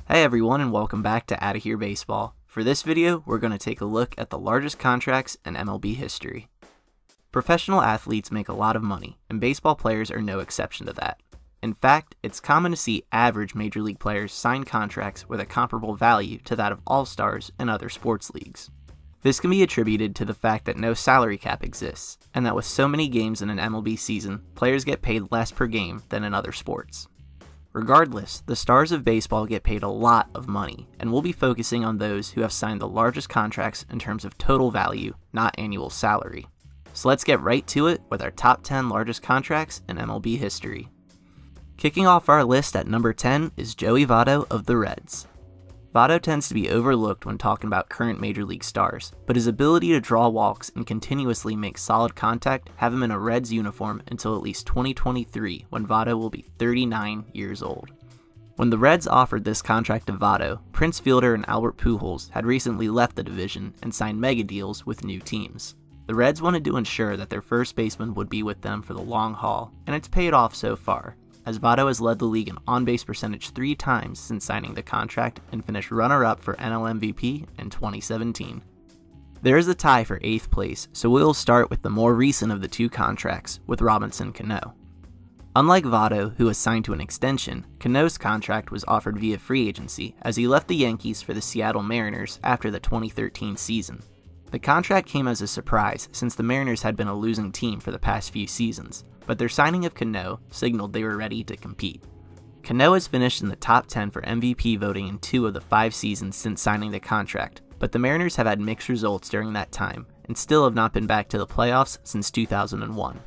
Hey everyone, and welcome back to Outta Here Baseball. For this video, we're going to take a look at the largest contracts in MLB history. Professional athletes make a lot of money, and baseball players are no exception to that. In fact, it's common to see average Major League players sign contracts with a comparable value to that of all-stars and other sports leagues. This can be attributed to the fact that no salary cap exists, and that with so many games in an MLB season, players get paid less per game than in other sports. Regardless, the stars of baseball get paid a lot of money, and we'll be focusing on those who have signed the largest contracts in terms of total value, not annual salary. So let's get right to it with our top 10 largest contracts in MLB history. Kicking off our list at number 10 is Joey Votto of the Reds. Votto tends to be overlooked when talking about current Major League stars, but his ability to draw walks and continuously make solid contact have him in a Reds uniform until at least 2023, when Votto will be 39 years old. When the Reds offered this contract to Votto, Prince Fielder and Albert Pujols had recently left the division and signed mega deals with new teams. The Reds wanted to ensure that their first baseman would be with them for the long haul, and it's paid off so far, as Votto has led the league in on-base percentage 3 times since signing the contract and finished runner-up for NL MVP in 2017. There is a tie for 8th place, so we'll start with the more recent of the two contracts, with Robinson Cano. Unlike Votto, who was signed to an extension, Cano's contract was offered via free agency as he left the Yankees for the Seattle Mariners after the 2013 season. The contract came as a surprise since the Mariners had been a losing team for the past few seasons, but their signing of Cano signaled they were ready to compete. Cano has finished in the top 10 for MVP voting in 2 of the 5 seasons since signing the contract, but the Mariners have had mixed results during that time and still have not been back to the playoffs since 2001.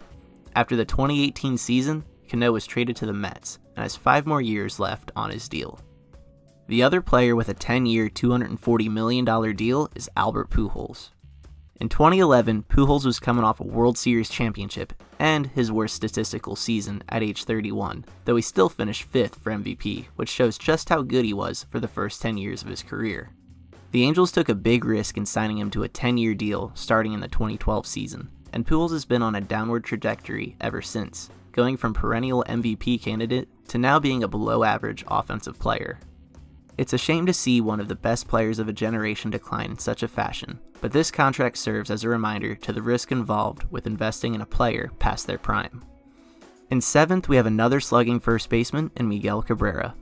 After the 2018 season, Cano was traded to the Mets and has 5 more years left on his deal. The other player with a 10-year, $240 million deal is Albert Pujols. In 2011, Pujols was coming off a World Series championship and his worst statistical season at age 31, though he still finished 5th for MVP, which shows just how good he was for the first 10 years of his career. The Angels took a big risk in signing him to a 10-year deal starting in the 2012 season, and Pujols has been on a downward trajectory ever since, going from perennial MVP candidate to now being a below-average offensive player. It's a shame to see one of the best players of a generation decline in such a fashion, but this contract serves as a reminder to the risk involved with investing in a player past their prime. In 7th, we have another slugging first baseman in Miguel Cabrera.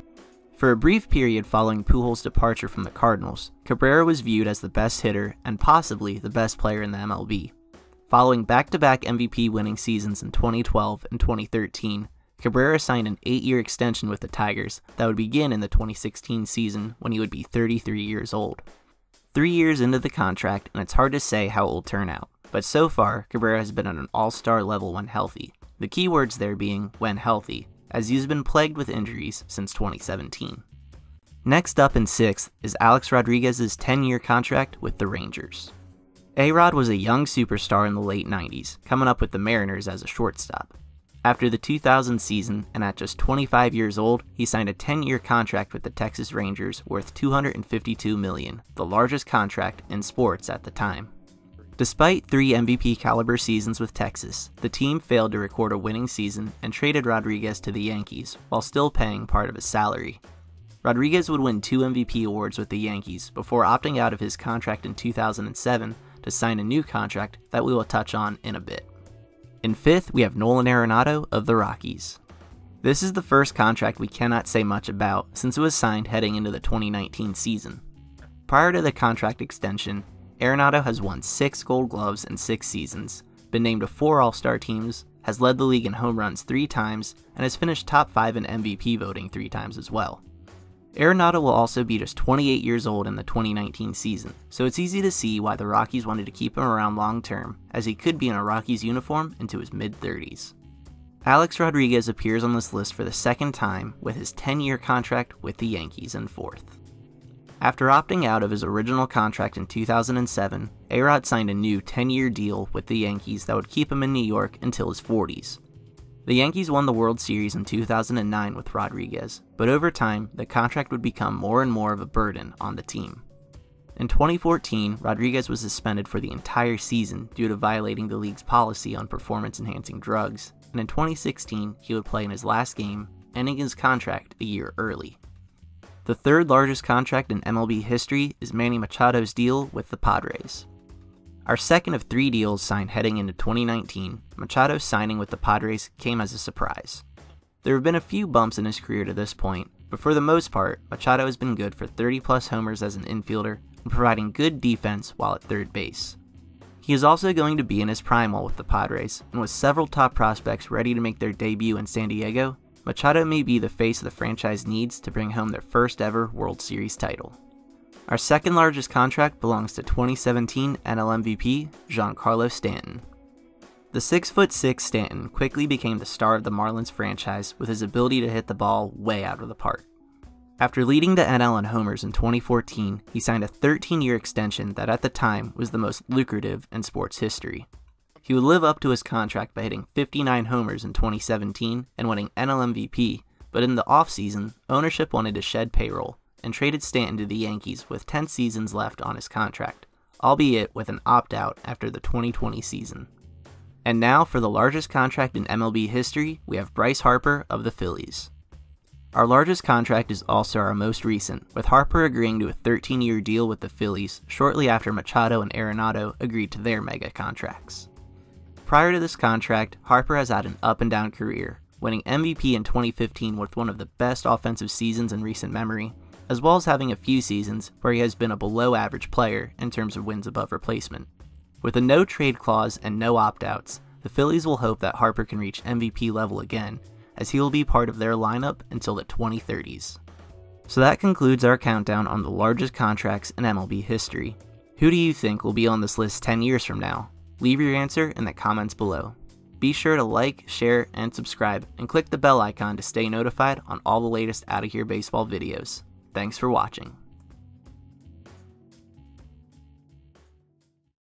For a brief period following Pujols' departure from the Cardinals, Cabrera was viewed as the best hitter and possibly the best player in the MLB. Following back-to-back MVP winning seasons in 2012 and 2013, Cabrera signed an 8-year extension with the Tigers that would begin in the 2016 season when he would be 33 years old. 3 years into the contract, and it's hard to say how it will turn out, but so far, Cabrera has been at an all-star level when healthy, the key words there being when healthy, as he's been plagued with injuries since 2017. Next up in 6th is Alex Rodriguez's 10-year contract with the Rangers. A-Rod was a young superstar in the late 90s, coming up with the Mariners as a shortstop. After the 2000 season, and at just 25 years old, he signed a 10-year contract with the Texas Rangers worth $252 million, the largest contract in sports at the time. Despite 3 MVP-caliber seasons with Texas, the team failed to record a winning season and traded Rodriguez to the Yankees, while still paying part of his salary. Rodriguez would win 2 MVP awards with the Yankees before opting out of his contract in 2007 to sign a new contract that we will touch on in a bit. In 5th, we have Nolan Arenado of the Rockies. This is the first contract we cannot say much about since it was signed heading into the 2019 season. Prior to the contract extension, Arenado has won 6 Gold Gloves in 6 seasons, been named to 4 All-Star teams, has led the league in home runs 3 times, and has finished top 5 in MVP voting 3 times as well. Arenado will also be just 28 years old in the 2019 season, so it's easy to see why the Rockies wanted to keep him around long term, as he could be in a Rockies uniform into his mid-30s. Alex Rodriguez appears on this list for the second time with his 10-year contract with the Yankees in 4th. After opting out of his original contract in 2007, A-Rod signed a new 10-year deal with the Yankees that would keep him in New York until his 40s. The Yankees won the World Series in 2009 with Rodriguez, but over time, the contract would become more and more of a burden on the team. In 2014, Rodriguez was suspended for the entire season due to violating the league's policy on performance-enhancing drugs, and in 2016, he would play in his last game, ending his contract a year early. The third largest contract in MLB history is Manny Machado's deal with the Padres. Our second of 3 deals signed heading into 2019, Machado's signing with the Padres came as a surprise. There have been a few bumps in his career to this point, but for the most part, Machado has been good for 30-plus homers as an infielder and providing good defense while at third base. He is also going to be in his prime while with the Padres, and with several top prospects ready to make their debut in San Diego, Machado may be the face the franchise needs to bring home their first ever World Series title. Our second largest contract belongs to 2017 NL MVP Giancarlo Stanton. The 6'6" Stanton quickly became the star of the Marlins franchise with his ability to hit the ball way out of the park. After leading the NL in homers in 2014, he signed a 13-year extension that at the time was the most lucrative in sports history. He would live up to his contract by hitting 59 homers in 2017 and winning NL MVP, but in the offseason, ownership wanted to shed payroll and traded Stanton to the Yankees with 10 seasons left on his contract, albeit with an opt-out after the 2020 season. And now for the largest contract in MLB history, we have Bryce Harper of the Phillies. Our largest contract is also our most recent, with Harper agreeing to a 13-year deal with the Phillies shortly after Machado and Arenado agreed to their mega contracts. Prior to this contract, Harper has had an up-and-down career, winning MVP in 2015 with one of the best offensive seasons in recent memory, as well as having a few seasons where he has been a below-average player in terms of wins above replacement. With a no-trade clause and no opt-outs, the Phillies will hope that Harper can reach MVP level again, as he will be part of their lineup until the 2030s. So that concludes our countdown on the largest contracts in MLB history. Who do you think will be on this list 10 years from now? Leave your answer in the comments below. Be sure to like, share, and subscribe, and click the bell icon to stay notified on all the latest Outta Here Baseball videos. Thanks for watching.